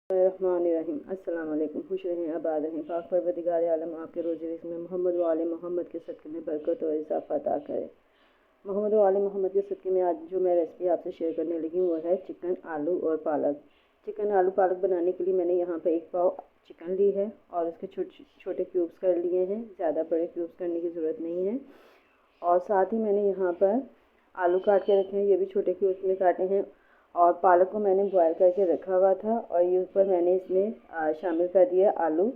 रहमानिर्रहीम। अस्सलाम वालेकुम। खुश रहें, आबाद रहें। पाक परवरदिगार आलम आपके रोज़ रिज़्क़ में मोहम्मद व आले मोहम्मद के सदक़े में बरकत और इज़ाफ़ा अता करे। मोहम्मद व आले मोहम्मद के सदक़े में आज जो मैं रेसिपी आपसे शेयर करने लगी हूँ वो है चिकन आलू और पालक। चिकन आलू पालक बनाने के लिए मैंने यहाँ पर 1 पाव चिकन ली है और उसके छोटे छोटे क्यूब्स कर लिए हैं। ज़्यादा बड़े क्यूब्स करने की ज़रूरत नहीं है। और साथ ही मैंने यहाँ पर आलू काट के रखे हैं, ये भी छोटे क्यूब्स में काटे हैं। और पालक को मैंने बॉयल करके रखा हुआ था और ये ऊपर मैंने इसमें शामिल कर दिया आलू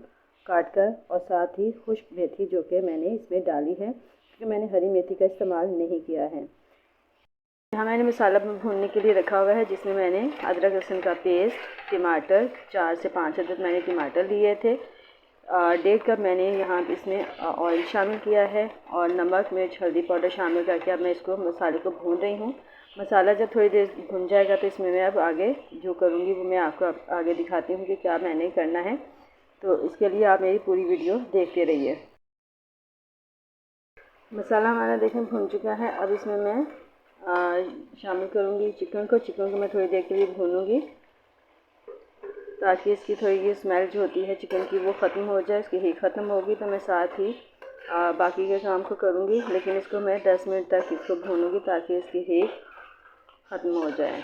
काट कर, और साथ ही खुश्क मेथी जो कि मैंने इसमें डाली है क्योंकि मैंने हरी मेथी का इस्तेमाल नहीं किया है। यहाँ मैंने मसाला भूनने के लिए रखा हुआ है जिसमें मैंने अदरक लहसुन का पेस्ट, टमाटर 4 से 5 अदद मैंने टमाटर लिए थे। 1.5 कप मैंने यहाँ इसमें ऑयल शामिल किया है और नमक मिर्च हल्दी पाउडर शामिल करके अब मैं इसको मसाले को भून रही हूँ। मसाला जब थोड़ी देर भुन जाएगा तो इसमें मैं अब आगे जो करूँगी वो मैं आपको आगे दिखाती हूँ कि क्या मैंने करना है। तो इसके लिए आप मेरी पूरी वीडियो देखते रहिए। मसाला हमारा देखें भुन चुका है। अब इसमें मैं शामिल करूँगी चिकन को मैं थोड़ी देर के लिए भूनूँगी ताकि इसकी थोड़ी ये स्मेल जो होती है चिकन की वो ख़त्म हो जाए। इसकी हीट ख़त्म होगी तो मैं साथ ही बाकी के काम को करूँगी, लेकिन इसको मैं 10 मिनट तक इसको भूनूँगी ताकि इसकी हीट ख़त्म हो जाए।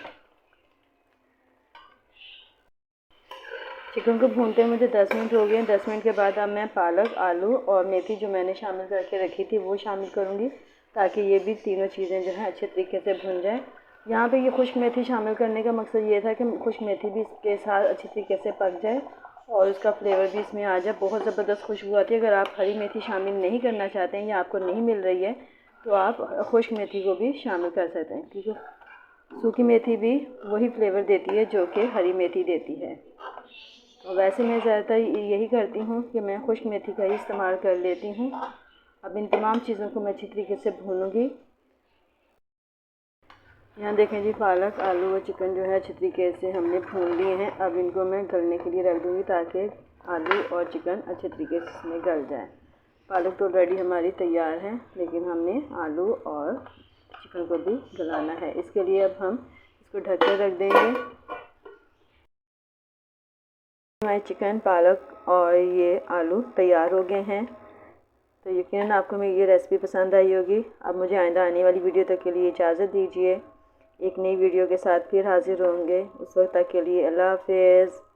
चिकन को भूनते मुझे 10 मिनट हो गए। 10 मिनट के बाद अब मैं पालक आलू और मेथी जो मैंने शामिल करके रखी थी वो शामिल करूँगी ताकि ये भी तीनों चीज़ें जो हैं अच्छे तरीके से भुन जाएँ। यहाँ पे ये खुश्क मेथी शामिल करने का मकसद ये था कि खुश्क मेथी भी इसके साथ अच्छी तरीके से पक जाए और उसका फ्लेवर भी इसमें आ जाए। बहुत ज़बरदस्त खुशबू आती है। अगर आप हरी मेथी शामिल नहीं करना चाहते हैं या आपको नहीं मिल रही है तो आप खुश्क मेथी को भी शामिल कर सकते हैं, क्योंकि सूखी मेथी भी वही फ्लेवर देती है जो कि हरी मेथी देती है। तो वैसे मैं ज़्यादातर यही करती हूँ कि मैं खुश्क मेथी का ही इस्तेमाल कर लेती हूँ। अब इन तमाम चीज़ों को मैं अच्छी तरीके से भूनूँगी। यहाँ देखें जी, पालक आलू और चिकन जो है अच्छी तरीके से हमने भून लिए हैं। अब इनको मैं गलने के लिए रख दूँगी ताकि आलू और चिकन अच्छे तरीके से इसमें गल जाए। पालक तो ऑलरेडी हमारी तैयार है, लेकिन हमने आलू और चिकन को भी गलाना है। इसके लिए अब हम इसको ढक कर रख देंगे। हमारे चिकन पालक और ये आलू तैयार हो गए हैं। तो यकीनन आपको मेरी ये रेसिपी पसंद आई होगी। अब मुझे आइंदा आने वाली वीडियो तक के लिए इजाज़त दीजिए। एक नई वीडियो के साथ फिर हाजिर होंगे। उस वक्त तक के लिए अल्लाह हाफ़िज़।